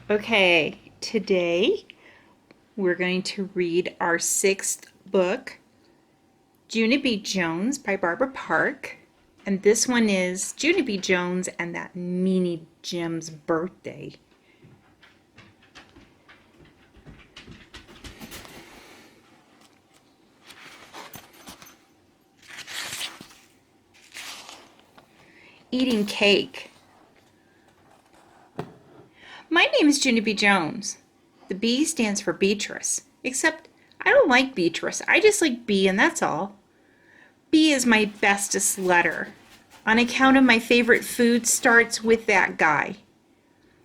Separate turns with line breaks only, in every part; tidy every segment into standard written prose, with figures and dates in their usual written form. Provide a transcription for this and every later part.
Okay, today we're going to read our sixth book, Junie B. Jones by Barbara Park. And this one is Junie B. Jones and that Meanie Jim's Birthday. Eating cake. My name is Junie B. Jones. The B stands for Beatrice, except I don't like Beatrice. I just like B and that's all. B is my bestest letter. On account of my favorite food starts with that guy.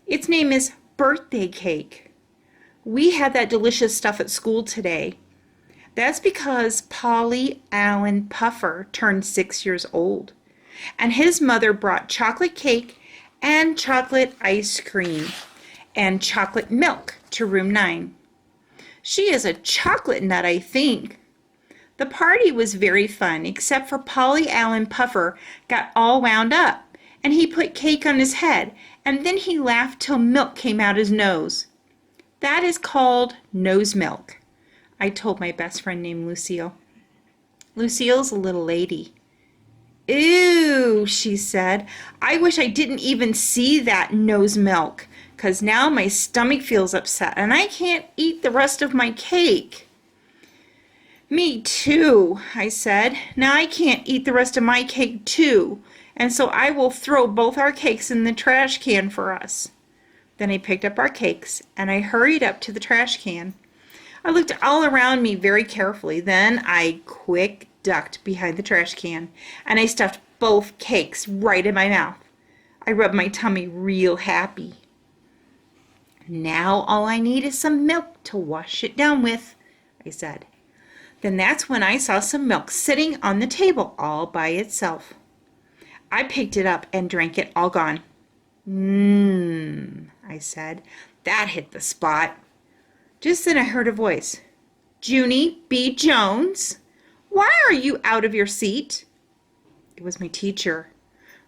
Its name is birthday cake. We had that delicious stuff at school today. That's because Polly Allen Puffer turned 6 years old, and his mother brought chocolate cake and chocolate ice cream and chocolate milk to room 9. She is a chocolate nut, I think. The party was very fun, except for Polly Allen Puffer got all wound up, and he put cake on his head, and then he laughed till milk came out his nose. That is called nose milk, I told my best friend named Lucille. Lucille's a little lady. Ew, she said. I wish I didn't even see that nose milk, 'cause now my stomach feels upset and I can't eat the rest of my cake. Me too, I said. Now I can't eat the rest of my cake too, and so I will throw both our cakes in the trash can for us. Then I picked up our cakes and I hurried up to the trash can. I looked all around me very carefully. Then I quick ducked behind the trash can and I stuffed both cakes right in my mouth. I rubbed my tummy real happy. Now all I need is some milk to wash it down with, I said. Then that's when I saw some milk sitting on the table all by itself. I picked it up and drank it all gone. I said. That hit the spot. Just then I heard a voice. Junie B. Jones? Why are you out of your seat? It was my teacher.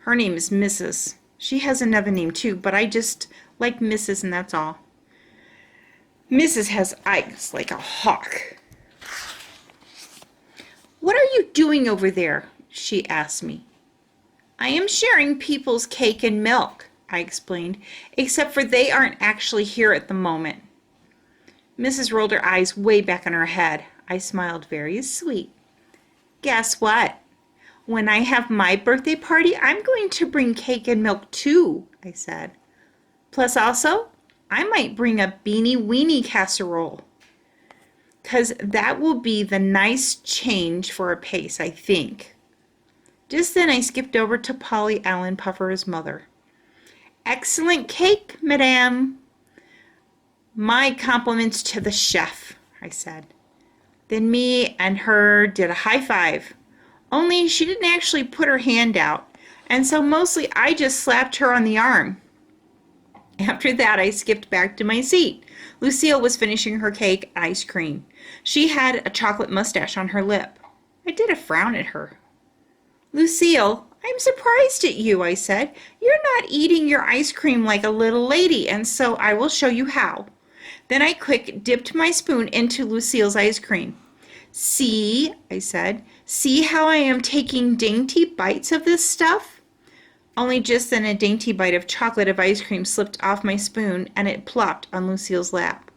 Her name is Mrs. She has another name too, but I just like Mrs. and that's all. Mrs. has eyes like a hawk. What are you doing over there? She asked me. I am sharing people's cake and milk, I explained, except for they aren't actually here at the moment. Mrs. rolled her eyes way back on her head. I smiled very sweet. Guess what? When I have my birthday party, I'm going to bring cake and milk too, I said. Plus also, I might bring a beanie weenie casserole, 'cause that will be the nice change for a pace, I think. Just then I skipped over to Polly Allen Puffer's mother. Excellent cake, madame. My compliments to the chef, I said. Then me and her did a high five. Only she didn't actually put her hand out, and so mostly I just slapped her on the arm. After that, I skipped back to my seat. Lucille was finishing her cake and ice cream. She had a chocolate mustache on her lip. I did a frown at her. Lucille, I'm surprised at you, I said. You're not eating your ice cream like a little lady, and so I will show you how. Then I quick dipped my spoon into Lucille's ice cream. See, I said, see how I am taking dainty bites of this stuff? Only just then a dainty bite of chocolate of ice cream slipped off my spoon and it plopped on Lucille's lap.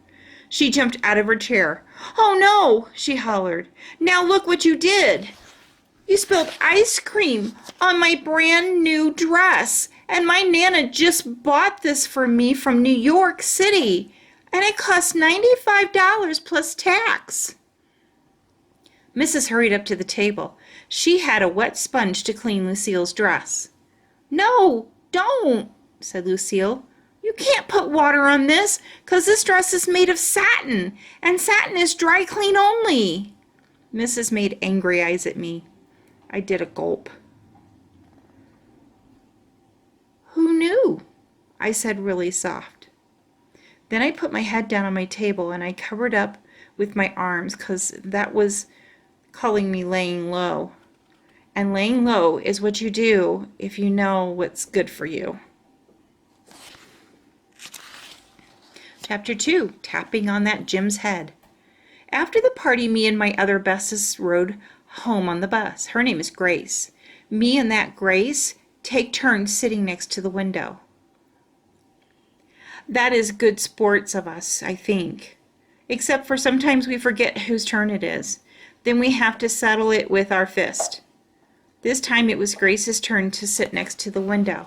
She jumped out of her chair. Oh no, she hollered. Now look what you did. You spilled ice cream on my brand new dress, and my Nana just bought this for me from New York City, and it cost $95 plus tax. Mrs. hurried up to the table. She had a wet sponge to clean Lucille's dress. No, don't, said Lucille. You can't put water on this, 'cause this dress is made of satin, and satin is dry clean only. Mrs. made angry eyes at me. I did a gulp. Who knew? I said really soft. Then I put my head down on my table and I covered up with my arms, 'cause that was calling me laying low. And laying low is what you do if you know what's good for you. Chapter 2, Tapping on That Jim's Head. After the party, me and my other bestest rode home on the bus. Her name is Grace. Me and that Grace take turns sitting next to the window. That is good sports of us, I think. Except for sometimes we forget whose turn it is. Then we have to settle it with our fist. This time it was Grace's turn to sit next to the window.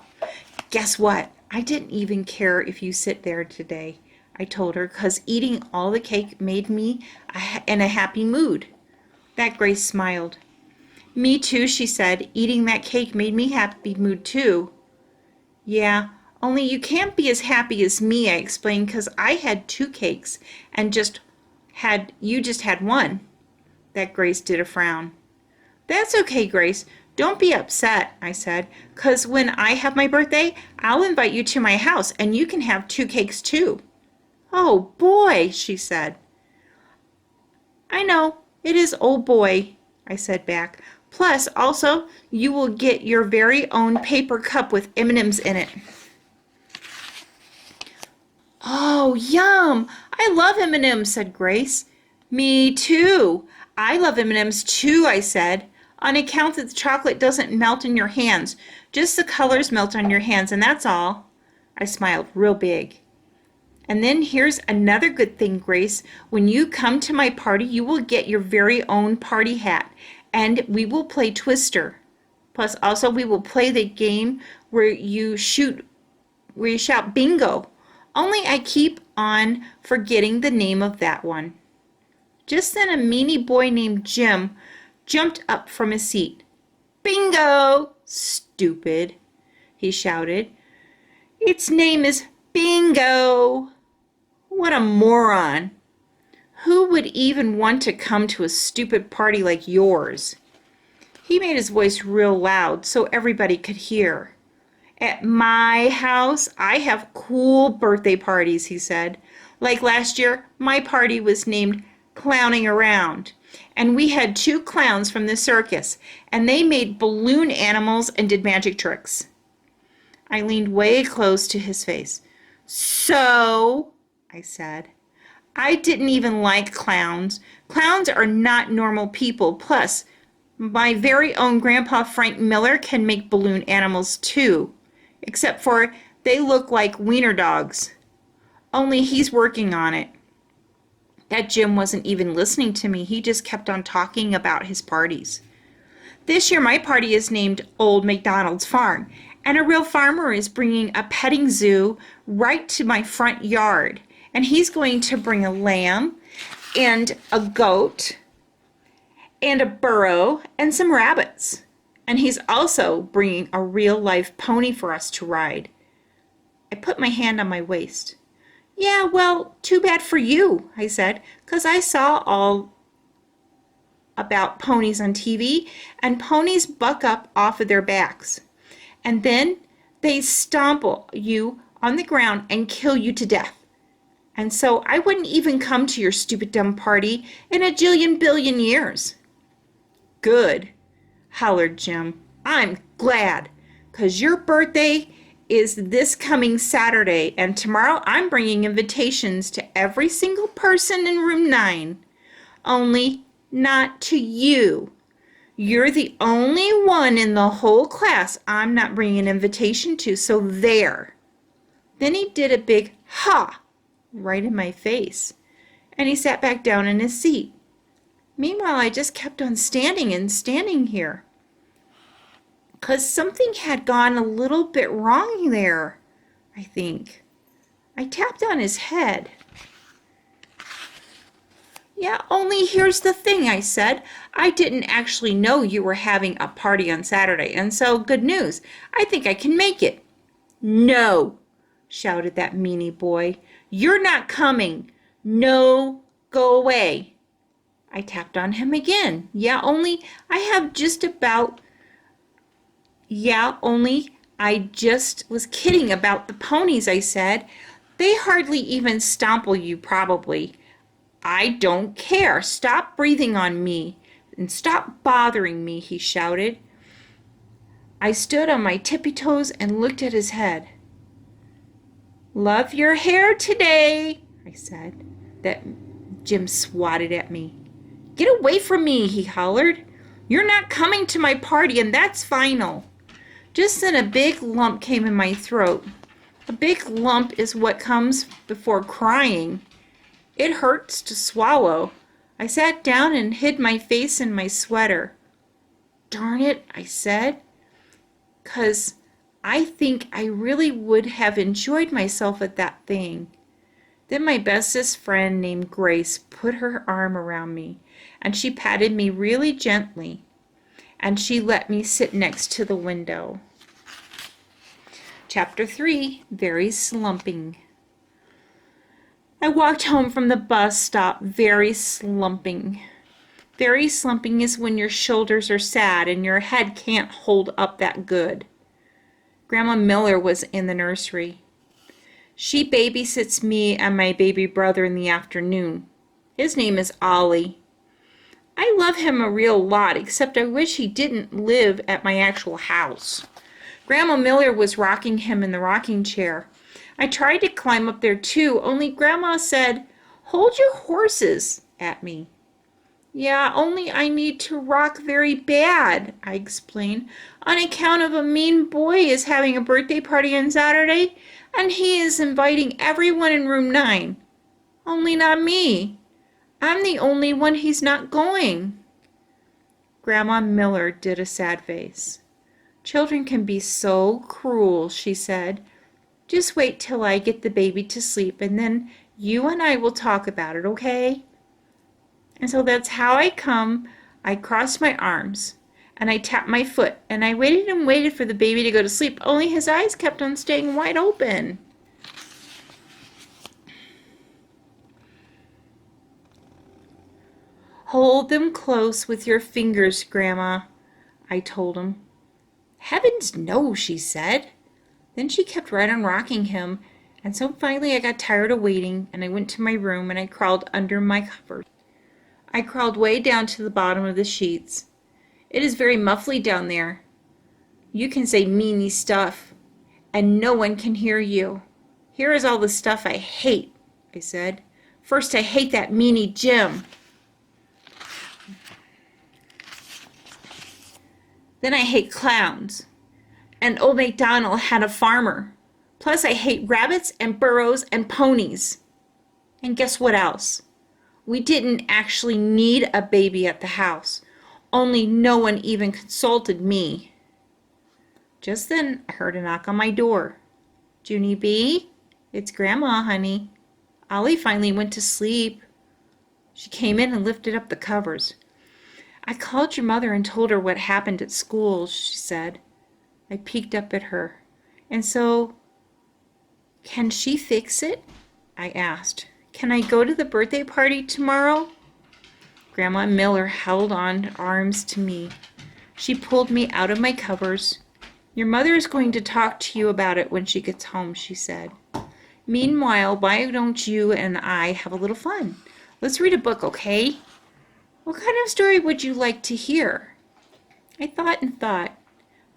Guess what? I didn't even care if you sit there today, I told her, 'cause eating all the cake made me in a happy mood. That Grace smiled. Me too, she said. Eating that cake made me happy mood too. Yeah, only you can't be as happy as me, I explained, 'cause I had 2 cakes and you just had 1. That Grace did a frown. That's okay, Grace. Don't be upset, I said, 'cause when I have my birthday, I'll invite you to my house and you can have 2 cakes too. Oh boy, she said. I know, it is oh boy, I said back. Plus, also, you will get your very own paper cup with M&Ms in it. Oh, yum! I love M&Ms, said Grace. Me too. I love M&Ms too, I said. On account that the chocolate doesn't melt in your hands. Just the colors melt on your hands, and that's all. I smiled real big. And then here's another good thing, Grace. When you come to my party, you will get your very own party hat, and we will play Twister. Plus, also, we will play the game where you shout bingo. Only I keep on forgetting the name of that one. Just then, a meanie boy named Jim jumped up from his seat. Bingo! Stupid, he shouted. Its name is Bingo! What a moron! Who would even want to come to a stupid party like yours? He made his voice real loud so everybody could hear. At my house, I have cool birthday parties, he said. Like last year, my party was named Clowning Around. And we had 2 clowns from the circus, and they made balloon animals and did magic tricks. I leaned way close to his face. So, I said, I didn't even like clowns. Clowns are not normal people. Plus, my very own Grandpa Frank Miller can make balloon animals too, except for they look like wiener dogs. Only he's working on it. That Jim wasn't even listening to me. He just kept on talking about his parties. This year my party is named Old MacDonald's Farm, and a real farmer is bringing a petting zoo right to my front yard. And he's going to bring a lamb and a goat and a burro and some rabbits. And he's also bringing a real life pony for us to ride. I put my hand on my waist. Yeah, well, too bad for you, I said, 'cause I saw all about ponies on TV, and ponies buck up off of their backs. And then they stomp you on the ground and kill you to death. And so I wouldn't even come to your stupid dumb party in a jillion billion years. Good, hollered Jim. I'm glad, 'cause your birthday is this coming Saturday, and tomorrow I'm bringing invitations to every single person in room 9. Only not to you. You're the only one in the whole class I'm not bringing an invitation to, so there. Then he did a big ha right in my face, and he sat back down in his seat. Meanwhile, I just kept on standing and standing here, 'cause something had gone a little bit wrong there, I think. I tapped on his head. Yeah, only here's the thing, I said. I didn't actually know you were having a party on Saturday, and so good news. I think I can make it. No, shouted that meanie boy. You're not coming. No, go away. I tapped on him again. Only I just was kidding about the ponies, I said. They hardly even stomple you, probably. I don't care. Stop breathing on me and stop bothering me, he shouted. I stood on my tippy toes and looked at his head. Love your hair today, I said. That Jim swatted at me. Get away from me, he hollered. You're not coming to my party, and that's final. Just then a big lump came in my throat. A big lump is what comes before crying. It hurts to swallow. I sat down and hid my face in my sweater. Darn it, I said, 'cause I think I really would have enjoyed myself at that thing. Then my bestest friend named Grace put her arm around me, and she patted me really gently, and she let me sit next to the window. Chapter 3, Very Slumping. I walked home from the bus stop very slumping. Very slumping is when your shoulders are sad and your head can't hold up that good. Grandma Miller was in the nursery. She babysits me and my baby brother in the afternoon. His name is Ollie. I love him a real lot, except I wish he didn't live at my actual house. Grandma Miller was rocking him in the rocking chair. I tried to climb up there too, only Grandma said, "Hold your horses," at me. Yeah, only I need to rock very bad, I explained, on account of a mean boy is having a birthday party on Saturday, and he is inviting everyone in room 9. Only not me. I'm the only one he's not going. Grandma Miller did a sad face. Children can be so cruel, she said. Just wait till I get the baby to sleep, and then you and I will talk about it, okay? And so that's how I crossed my arms, and I tapped my foot, and I waited and waited for the baby to go to sleep, only his eyes kept on staying wide open. Hold them close with your fingers, Grandma, I told him. Heavens no, she said. Then she kept right on rocking him, and so finally I got tired of waiting, and I went to my room and I crawled under my covers. I crawled way down to the bottom of the sheets. It is very muffly down there. You can say meanie stuff, and no one can hear you. Here is all the stuff I hate, I said. First, I hate that Meanie Jim. Then I hate clowns. And Old MacDonald had a farmer. Plus, I hate rabbits and burros and ponies. And guess what else? We didn't actually need a baby at the house. Only no one even consulted me. Just then, I heard a knock on my door. Junie B, it's Grandma, honey. Ollie finally went to sleep. She came in and lifted up the covers. I called your mother and told her what happened at school, she said. I peeked up at her. And so, can she fix it? I asked. Can I go to the birthday party tomorrow? Grandma Miller held on arms to me. She pulled me out of my covers. Your mother is going to talk to you about it when she gets home, she said. Meanwhile, why don't you and I have a little fun? Let's read a book, okay? What kind of story would you like to hear? I thought and thought.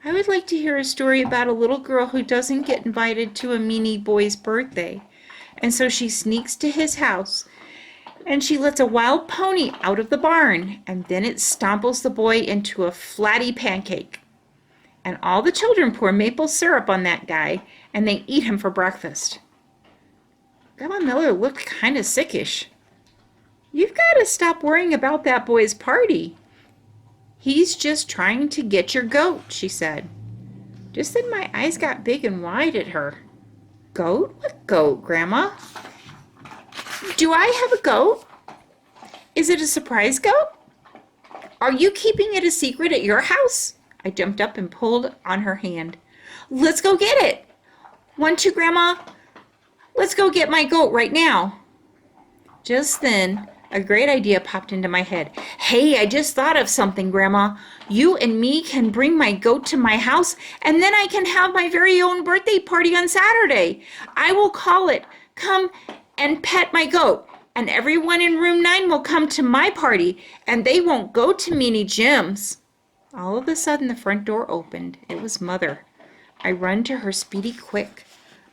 I would like to hear a story about a little girl who doesn't get invited to a meanie boy's birthday. And so she sneaks to his house, and she lets a wild pony out of the barn, and then it stomples the boy into a flatty pancake. And all the children pour maple syrup on that guy, and they eat him for breakfast. Grandma Miller looked kind of sickish. You've got to stop worrying about that boy's party. He's just trying to get your goat, she said. Just then my eyes got big and wide at her. Goat? What goat, Grandma? Do I have a goat? Is it a surprise goat? Are you keeping it a secret at your house? I jumped up and pulled on her hand. Let's go get it. 1, 2, Grandma. Let's go get my goat right now. Just then, a great idea popped into my head. Hey, I just thought of something, Grandma. You and me can bring my goat to my house, and then I can have my very own birthday party on Saturday. I will call it, Come and Pet My Goat, and everyone in room 9 will come to my party, and they won't go to Meanie Jim's. All of a sudden, the front door opened. It was Mother. I run to her speedy quick.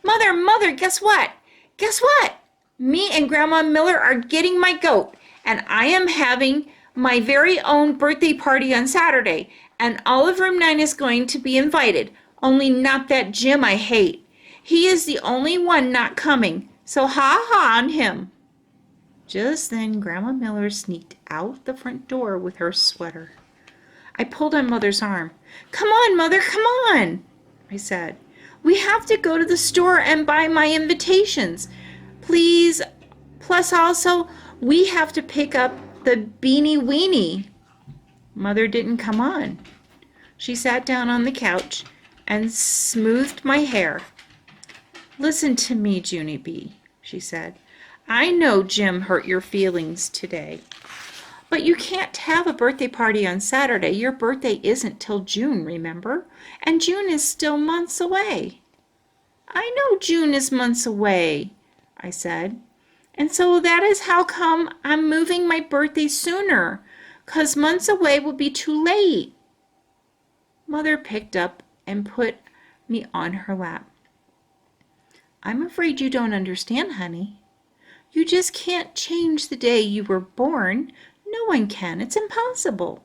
Mother, Mother, guess what? Guess what? Me and Grandma Miller are getting my goat, and I am having my very own birthday party on Saturday, and all of room 9 is going to be invited, only not that Jim I hate. He is the only one not coming, so ha on him." Just then Grandma Miller sneaked out the front door with her sweater. I pulled on Mother's arm. "Come on, Mother, come on," I said. "We have to go to the store and buy my invitations. Please. Plus also, we have to pick up the beanie weenie." Mother didn't come on. She sat down on the couch and smoothed my hair. "Listen to me, Junie B," she said. "I know Jim hurt your feelings today. But you can't have a birthday party on Saturday. Your birthday isn't till June, remember? And June is still months away." "I know June is months away," I said. "And so that is how come I'm moving my birthday sooner, 'cause months away will be too late." Mother picked up and put me on her lap. "I'm afraid you don't understand, honey. You just can't change the day you were born. No one can. It's impossible."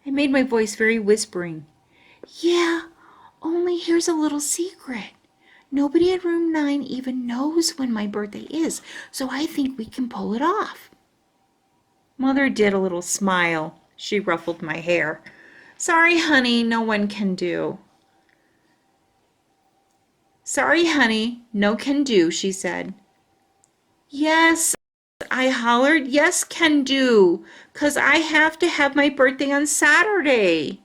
I made my voice very whispering. "Yeah, only here's a little secret. Nobody at room 9 even knows when my birthday is, so I think we can pull it off." Mother did a little smile. She ruffled my hair. "Sorry, honey, no one can do." "Sorry, honey, no can do," she said. "Yes," I hollered. "Yes, can do, 'cause I have to have my birthday on Saturday.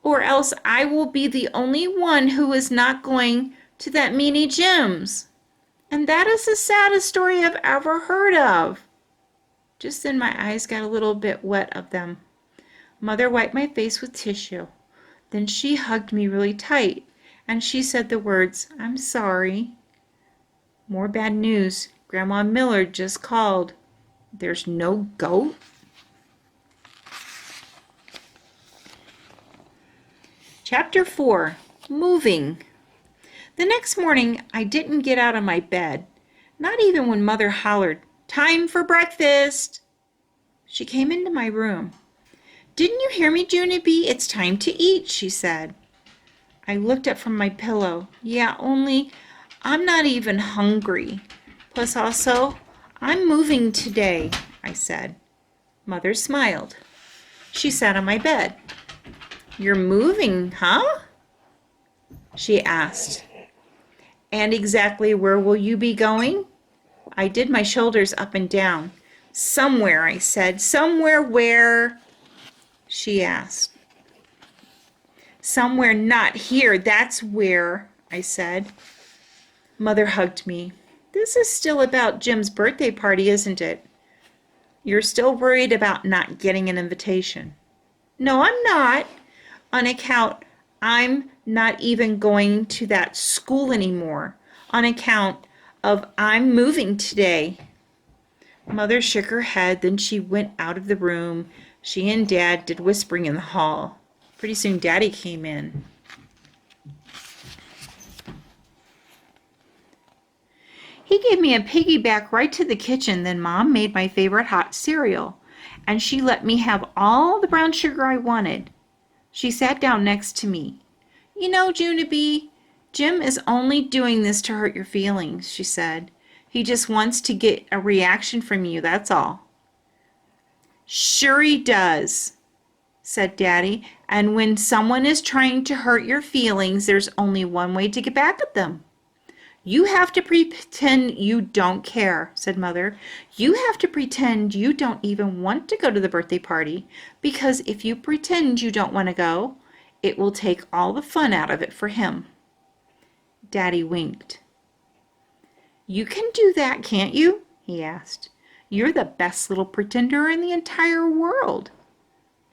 Or else I will be the only one who is not going to that Meanie Jim's. And that is the saddest story I've ever heard of." Just then my eyes got a little bit wet of them. Mother wiped my face with tissue. Then she hugged me really tight, and she said the words, "I'm sorry." More bad news. Grandma Miller just called. There's no goat? Chapter 4. Moving. The next morning, I didn't get out of my bed, not even when Mother hollered, "Time for breakfast!" She came into my room. "Didn't you hear me, Junie B? It's time to eat," she said. I looked up from my pillow. "Yeah, only I'm not even hungry. Plus also, I'm moving today," I said. Mother smiled. She sat on my bed. "You're moving, huh?" she asked. "And exactly where will you be going?" I did my shoulders up and down. "Somewhere," I said. "Somewhere where?" she asked. "Somewhere not here, that's where," I said. Mother hugged me. "This is still about Jim's birthday party, isn't it? You're still worried about not getting an invitation." "No, I'm not. On account I'm not even going to that school anymore. On account of I'm moving today." Mother shook her head, then she went out of the room. She and Dad did whispering in the hall. Pretty soon Daddy came in. He gave me a piggyback right to the kitchen. Then Mom made my favorite hot cereal, and she let me have all the brown sugar I wanted. She sat down next to me. "You know, Junie B, Jim is only doing this to hurt your feelings," she said. "He just wants to get a reaction from you, that's all." "Sure he does," said Daddy. "And when someone is trying to hurt your feelings, there's only one way to get back at them. You have to pretend you don't care," said Mother. "You have to pretend you don't even want to go to the birthday party, because if you pretend you don't want to go, it will take all the fun out of it for him." Daddy winked. "You can do that, can't you?" he asked. "You're the best little pretender in the entire world."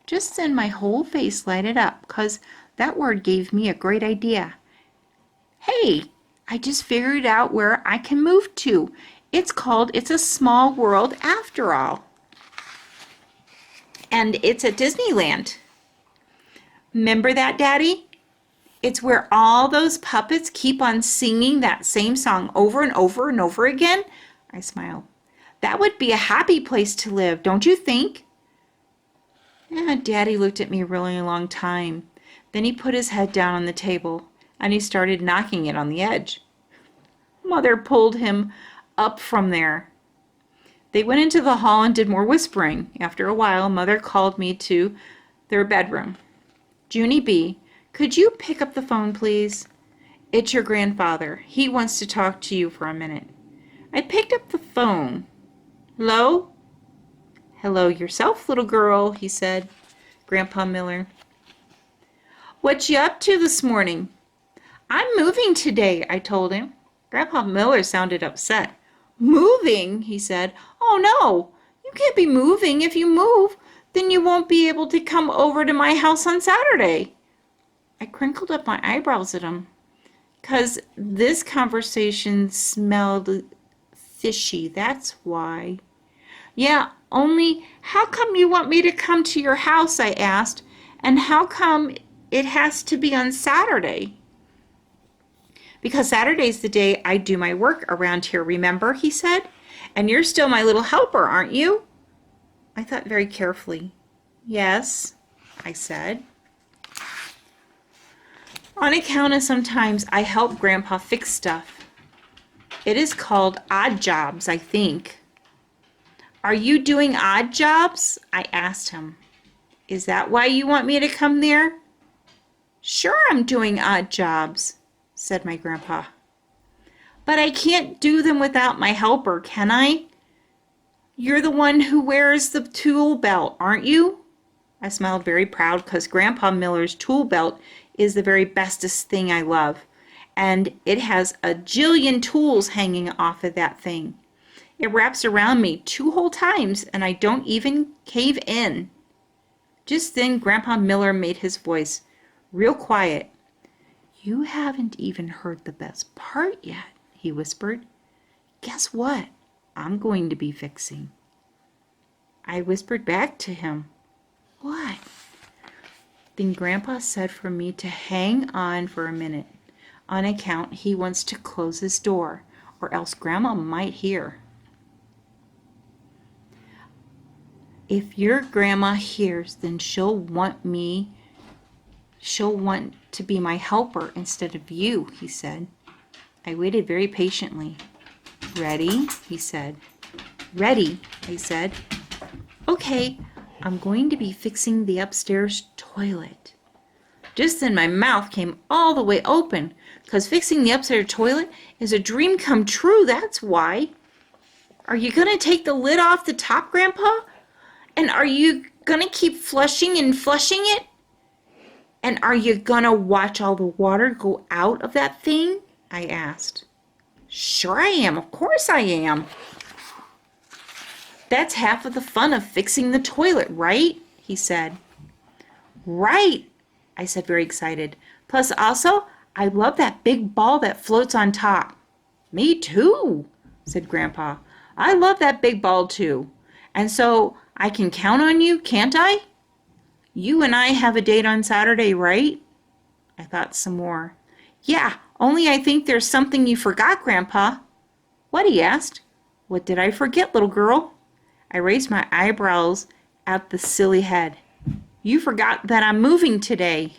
Just then my whole face lighted up, 'cause that word gave me a great idea. "Hey, I just figured out where I can move to. It's called It's a Small World after all. And it's at Disneyland. Remember that, Daddy? It's where all those puppets keep on singing that same song over and over and over again. I smiled. That would be a happy place to live, don't you think? Yeah, Daddy looked at me a really long time. Then he put his head down on the table and he started knocking it on the edge. Mother pulled him up from there. They went into the hall and did more whispering. After a while, Mother called me to their bedroom. Junie B, could you pick up the phone, please? It's your grandfather. He wants to talk to you for a minute. I picked up the phone. Hello? Hello yourself, little girl, he said. Grandpa Miller. What you up to this morning? I'm moving today, I told him. Grandpa Miller sounded upset. Moving, he said. Oh no, you can't be moving. If you move, then you won't be able to come over to my house on Saturday. I crinkled up my eyebrows at him, 'cause this conversation smelled fishy, that's why. Yeah, only how come you want me to come to your house, I asked, and how come it has to be on Saturday? Because Saturday's the day I do my work around here, remember, he said, and you're still my little helper, aren't you? I thought very carefully. Yes, I said. On account of sometimes I help Grandpa fix stuff. It is called odd jobs, I think. Are you doing odd jobs? I asked him. Is that why you want me to come there? Sure, I'm doing odd jobs, said my grandpa. But I can't do them without my helper, can I? You're the one who wears the tool belt, aren't you? I smiled very proud because Grandpa Miller's tool belt is the very bestest thing I love. And it has a jillion tools hanging off of that thing. It wraps around me 2 whole times and I don't even cave in. Just then Grandpa Miller made his voice real quiet. You haven't even heard the best part yet, he whispered. Guess what? I'm going to be fixing. I whispered back to him. What? Then Grandpa said for me to hang on for a minute, on account he wants to close his door, or else Grandma might hear. If your grandma hears, then she'll want to be my helper instead of you, he said. I waited very patiently. Ready? He said. Ready, I said. Okay, I'm going to be fixing the upstairs toilet. Just then my mouth came all the way open, because fixing the upstairs toilet is a dream come true, that's why. Are you going to take the lid off the top, Grandpa? And are you going to keep flushing and flushing it? And are you going to watch all the water go out of that thing? I asked. Sure I am, of course I am. That's half of the fun of fixing the toilet, right? He said. Right, I said very excited. Plus also, I love that big ball that floats on top. Me too, said Grandpa. I love that big ball too. And so I can count on you, can't I? You and I have a date on Saturday, right? I thought some more. Yeah, only I think there's something you forgot, Grandpa. What? He asked. What did I forget, little girl? I raised my eyebrows at the silly head. You forgot that I'm moving today.